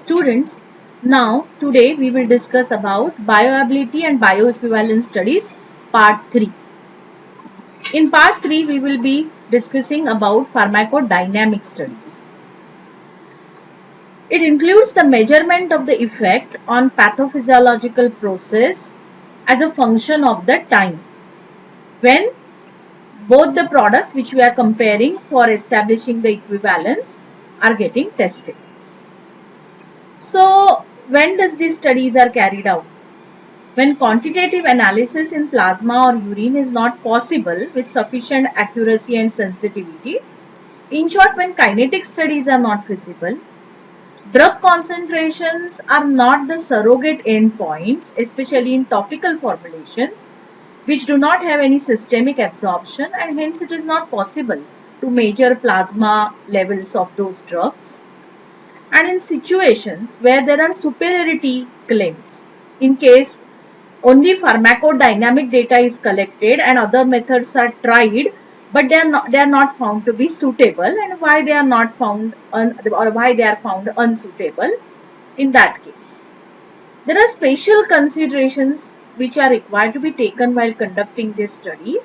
Students, now today we will discuss about bioavailability and bioequivalence studies part 3. In part 3 we will be discussing about pharmacodynamic studies. It includes the measurement of the effect on pathophysiological process as a function of the time when both the products which we are comparing for establishing the equivalence are getting tested. So, when does these studies are carried out? When quantitative analysis in plasma or urine is not possible with sufficient accuracy and sensitivity, in short, when kinetic studies are not feasible, drug concentrations are not the surrogate endpoints, especially in topical formulations, which do not have any systemic absorption, and hence it is not possible to measure plasma levels of those drugs. And in situations where there are superiority claims, in case only pharmacodynamic data is collected and other methods are tried, but they are not found to be suitable, and why they are not found or why they are found unsuitable. In that case, there are special considerations which are required to be taken while conducting this study.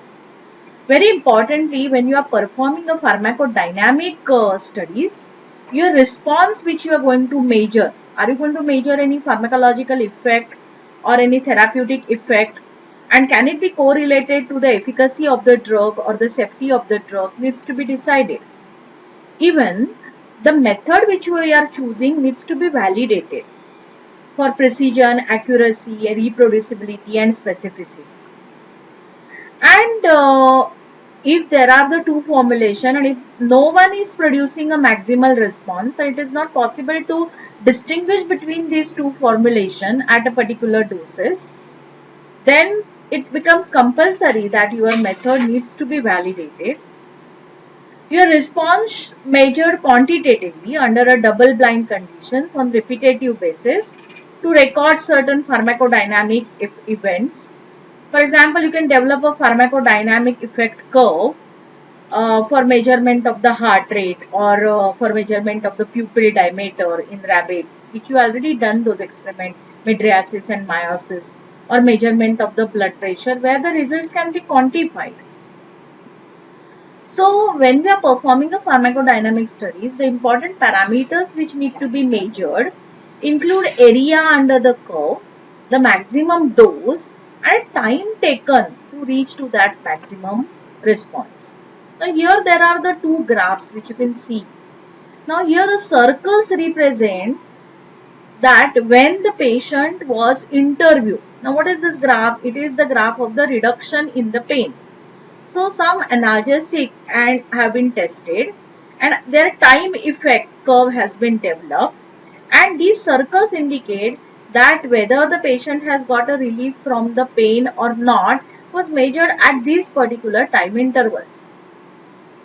Very importantly, when you are performing a pharmacodynamic studies, your response which you are going to measure, are you going to measure any pharmacological effect or any therapeutic effect, and can it be correlated to the efficacy of the drug or the safety of the drug, needs to be decided. Even the method which we are choosing needs to be validated for precision, accuracy, reproducibility and specificity. And if there are the two formulation and if no one is producing a maximal response, it is not possible to distinguish between these two formulation at a particular doses, then it becomes compulsory that your method needs to be validated. Your response measured quantitatively under a double blind conditions on repetitive basis to record certain pharmacodynamic events. For example, you can develop a pharmacodynamic effect curve for measurement of the heart rate or for measurement of the pupil diameter in rabbits, which you already done those experiments, mydriasis and meiosis, or measurement of the blood pressure where the results can be quantified. So, when we are performing a pharmacodynamic studies, the important parameters which need to be measured include area under the curve, the maximum dose, and time taken to reach to that maximum response. Now, here there are the two graphs which you can see. Now, here the circles represent that when the patient was interviewed. Now, what is this graph? It is the graph of the reduction in the pain. So some analgesic and have been tested and their time effect curve has been developed, and these circles indicate that whether the patient has got a relief from the pain or not was measured at these particular time intervals.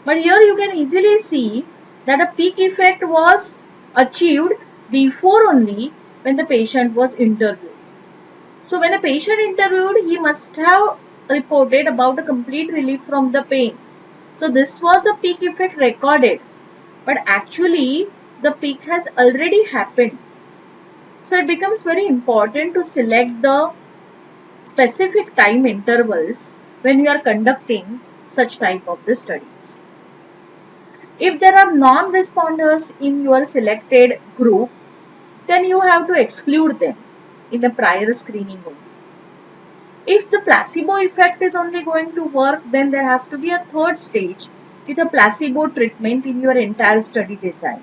But here you can easily see that a peak effect was achieved before only when the patient was interviewed. So when a patient interviewed, he must have reported about a complete relief from the pain. So this was a peak effect recorded, but actually the peak has already happened. So it becomes very important to select the specific time intervals when you are conducting such type of the studies. If there are non-responders in your selected group, then you have to exclude them in the prior screening only. If the placebo effect is only going to work, then there has to be a third stage with a placebo treatment in your entire study design.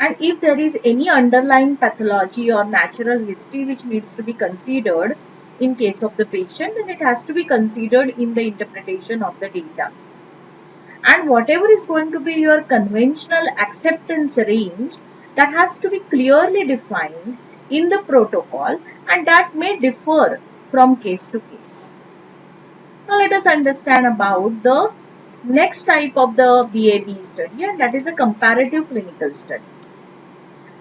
And if there is any underlying pathology or natural history which needs to be considered in case of the patient, then it has to be considered in the interpretation of the data. And whatever is going to be your conventional acceptance range, that has to be clearly defined in the protocol, and that may differ from case to case. Now let us understand about the next type of the BAB study, and that is a comparative clinical study.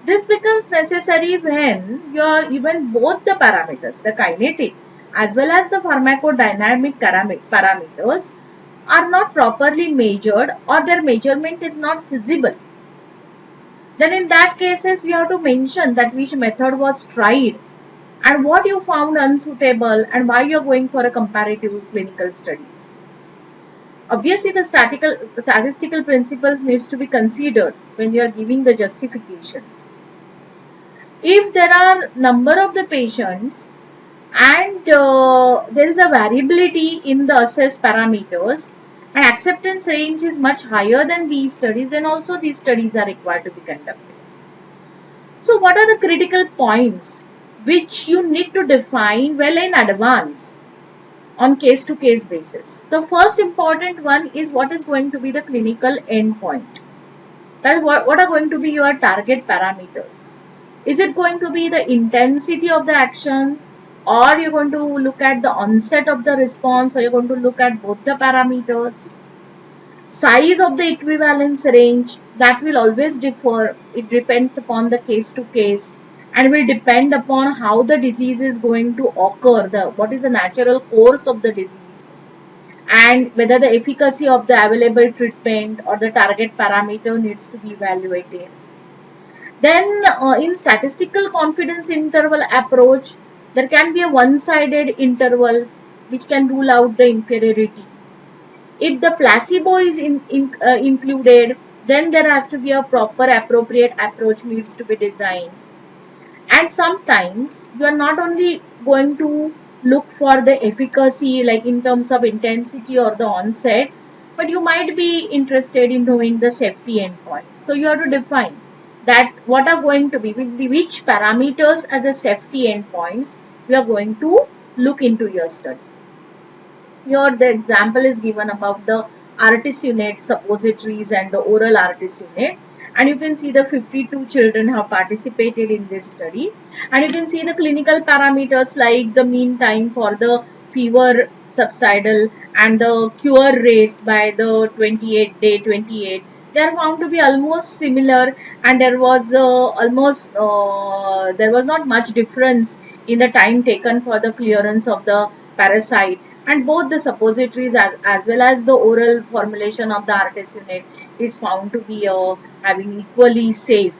This becomes necessary when even both the parameters, the kinetic as well as the pharmacodynamic parameters are not properly measured or their measurement is not feasible. Then in that cases, we have to mention that which method was tried and what you found unsuitable and why you are going for a comparative clinical studies. Obviously, the statistical principles needs to be considered when you are giving the justifications. If there are number of the patients and there is a variability in the assessed parameters and acceptance range is much higher than these studies, then also these studies are required to be conducted. So what are the critical points which you need to define well in advance on case to case basis? The first important one is what is going to be the clinical endpoint. That is what are going to be your target parameters. Is it going to be the intensity of the action, or you're going to look at the onset of the response, or you're going to look at both the parameters? Size of the equivalence range, that will always differ. It depends upon the case to case and will depend upon how the disease is going to occur, what is the natural course of the disease, and whether the efficacy of the available treatment or the target parameter needs to be evaluated. Then in statistical confidence interval approach, there can be a one-sided interval which can rule out the inferiority. If the placebo is included, then there has to be a proper appropriate approach needs to be designed. And sometimes you are not only going to look for the efficacy like in terms of intensity or the onset, but you might be interested in knowing the safety endpoint. So you have to define that what are going to be which parameters as the safety endpoints you are going to look into your study. Here the example is given about the artesunate suppositories and the oral artesunate, and you can see the 52 children have participated in this study, and you can see the clinical parameters like the mean time for the fever subsidal and the cure rates by the day 28. They are found to be almost similar, and there was there was not much difference in the time taken for the clearance of the parasite, and both the suppositories as well as the oral formulation of the artesunate is found to be having equally safe,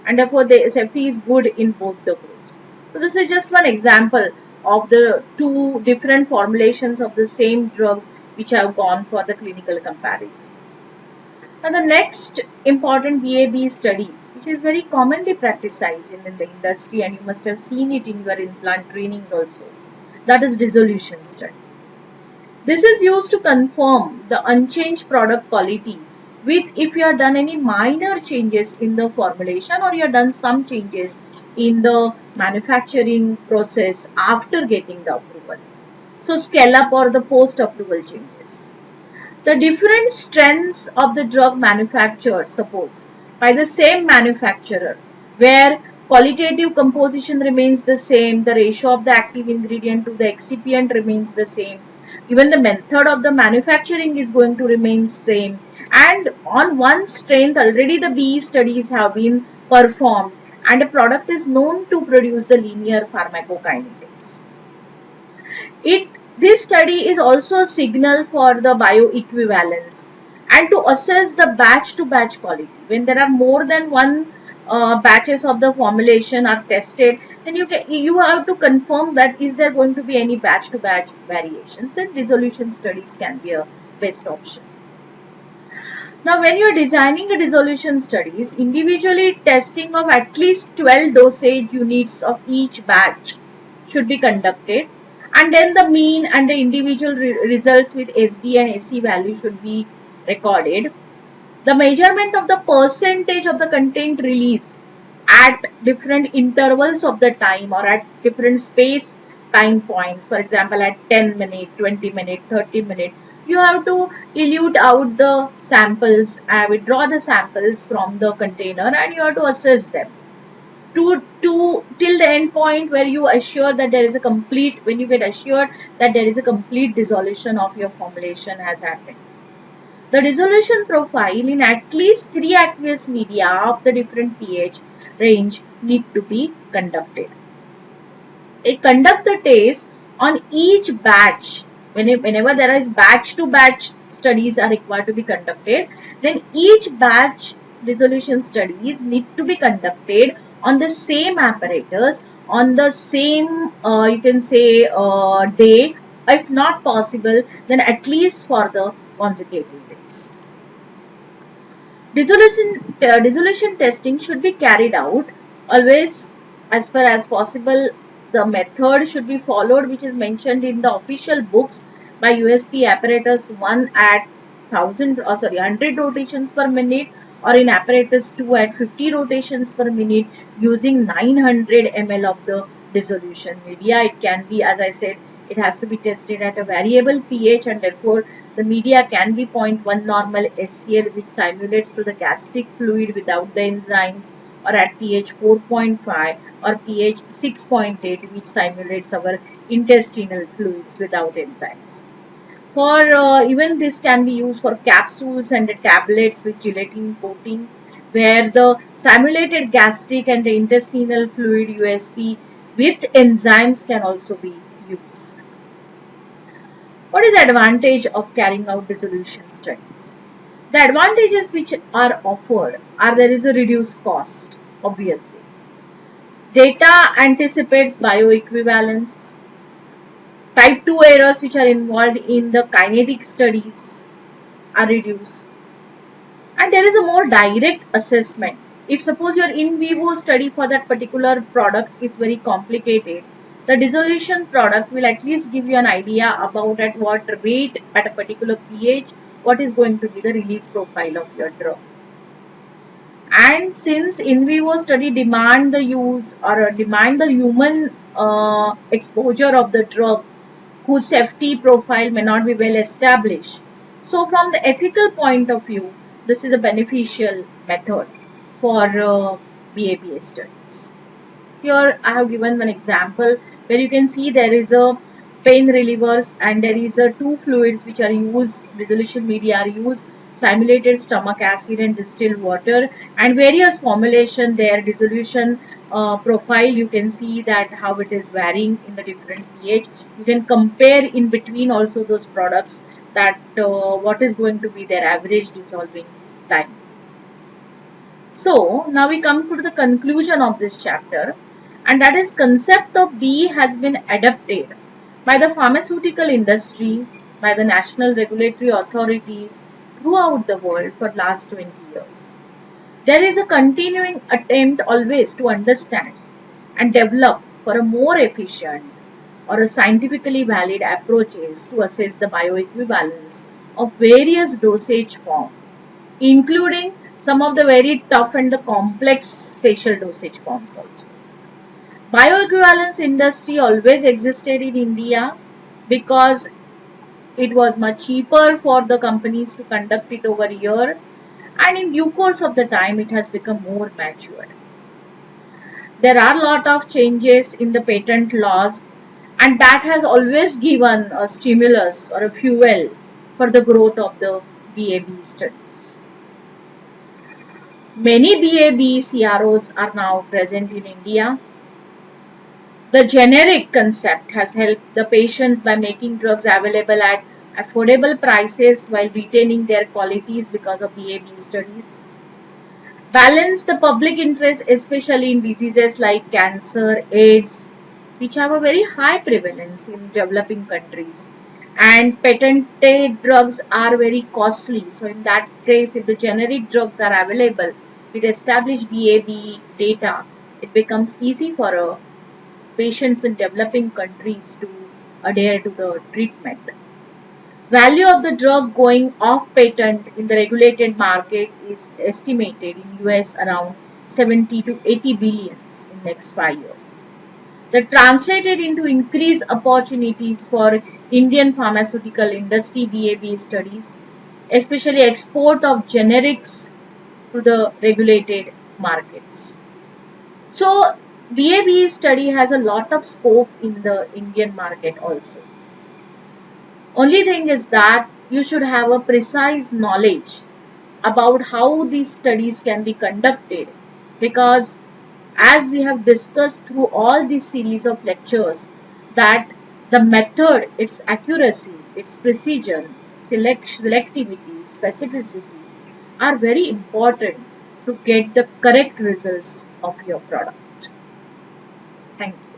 and therefore the safety is good in both the groups. So this is just one example of the two different formulations of the same drugs which have gone for the clinical comparison. Now the next important VAB study, which is very commonly practiced in the industry, and you must have seen it in your implant training also, that is dissolution study. This is used to confirm the unchanged product quality with if you have done any minor changes in the formulation or you have done some changes in the manufacturing process after getting the approval. So scale up or the post approval changes. The different strengths of the drug manufactured, suppose by the same manufacturer, where qualitative composition remains the same, the ratio of the active ingredient to the excipient remains the same, even the method of the manufacturing is going to remain same, and on one strength already the BE studies have been performed and a product is known to produce the linear pharmacokinetics. This study is also a signal for the bioequivalence and to assess the batch to batch quality. When there are more than one batches of the formulation are tested, then you have to confirm that is there going to be any batch to batch variations, then dissolution studies can be a best option. Now when you are designing a dissolution studies, individually testing of at least 12 dosage units of each batch should be conducted, and then the mean and the individual results with SD and AC value should be recorded. The measurement of the percentage of the content release at different intervals of the time or at different space time points, for example at 10 minutes, 20 minutes, 30 minutes, you have to elute out the samples, withdraw the samples from the container, and you have to assess them to till the end point where you assure that there is a complete, when you get assured that there is a complete dissolution of your formulation has happened. The dissolution profile in at least 3 aqueous media of the different pH range need to be conducted. It conduct the test on each batch. Whenever there is batch to batch studies are required to be conducted, then each batch resolution studies need to be conducted on the same apparatus, on the same, you can say, day, if not possible, then at least for the consecutive days. Resolution testing should be carried out always as far as possible. The method should be followed which is mentioned in the official books by USP apparatus 1 at 100 rotations per minute, or in apparatus 2 at 50 rotations per minute, using 900 ml of the dissolution media. It can be, as I said, it has to be tested at a variable pH, and therefore the media can be 0.1 normal SCl, which simulates to the gastric fluid without the enzymes, or at pH 4.5 or pH 6.8, which simulates our intestinal fluids without enzymes. For even this can be used for capsules and tablets with gelatin coating, where the simulated gastric and the intestinal fluid USP with enzymes can also be used. What is the advantage of carrying out dissolution studies? The advantages which are offered are: there is a reduced cost, obviously. Data anticipates bioequivalence. Type 2 errors which are involved in the kinetic studies are reduced. And there is a more direct assessment. If suppose your in vivo study for that particular product is very complicated, the dissolution product will at least give you an idea about at what rate, at a particular pH, what is going to be the release profile of your drug. And since in vivo study demand the use or demand the human exposure of the drug, whose safety profile may not be well established, so from the ethical point of view, this is a beneficial method for BABA studies. Here I have given one example where you can see there is a pain relievers and there is a two fluids which are used, dissolution media are used, simulated stomach acid and distilled water, and various formulation, their dissolution profile. You can see that how it is varying in the different pH. You can compare in between also those products, that what is going to be their average dissolving time. So now we come to the conclusion of this chapter, and that is concept of BE has been adopted by the pharmaceutical industry, by the national regulatory authorities throughout the world for last 20 years. There is a continuing attempt always to understand and develop for a more efficient or a scientifically valid approaches to assess the bioequivalence of various dosage forms, including some of the very tough and the complex spatial dosage forms also. Bioequivalence industry always existed in India because it was much cheaper for the companies to conduct it over here, and in due course of the time it has become more matured. There are a lot of changes in the patent laws, and that has always given a stimulus or a fuel for the growth of the BAB studies. Many BAB CROs are now present in India. The generic concept has helped the patients by making drugs available at affordable prices while retaining their qualities because of BAB studies. Balance the public interest, especially in diseases like cancer, AIDS, which have a very high prevalence in developing countries. And patented drugs are very costly. So in that case, if the generic drugs are available with established BAB data, it becomes easy for patients in developing countries to adhere to the treatment. Value of the drug going off patent in the regulated market is estimated in US around 70 to 80 billions in next 5 years. That translated into increased opportunities for Indian pharmaceutical industry BAB studies, especially export of generics to the regulated markets. So BAB study has a lot of scope in the Indian market also. Only thing is that you should have a precise knowledge about how these studies can be conducted, because as we have discussed through all these series of lectures, that the method, its accuracy, its precision, selectivity, specificity are very important to get the correct results of your product. Thank you.